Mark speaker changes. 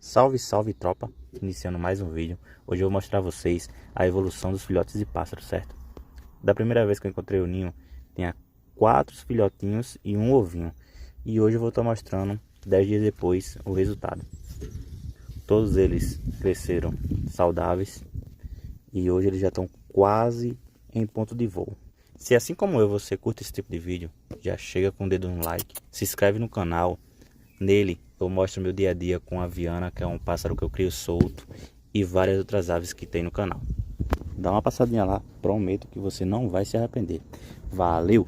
Speaker 1: Salve, salve tropa, iniciando mais um vídeo. Hoje eu vou mostrar a vocês a evolução dos filhotes de pássaros, certo? Da primeira vez que eu encontrei o ninho, tinha 4 filhotinhos e um ovinho. E hoje eu vou estar mostrando, 10 dias depois, o resultado. Todos eles cresceram saudáveis e hoje eles já estão quase em ponto de voo. Se assim como eu, você curte esse tipo de vídeo, já chega com o dedo no like, se inscreve no canal. Nele eu mostro meu dia a dia com a Viana, que é um pássaro que eu crio solto, e várias outras aves que tem no canal. Dá uma passadinha lá, prometo que você não vai se arrepender. Valeu!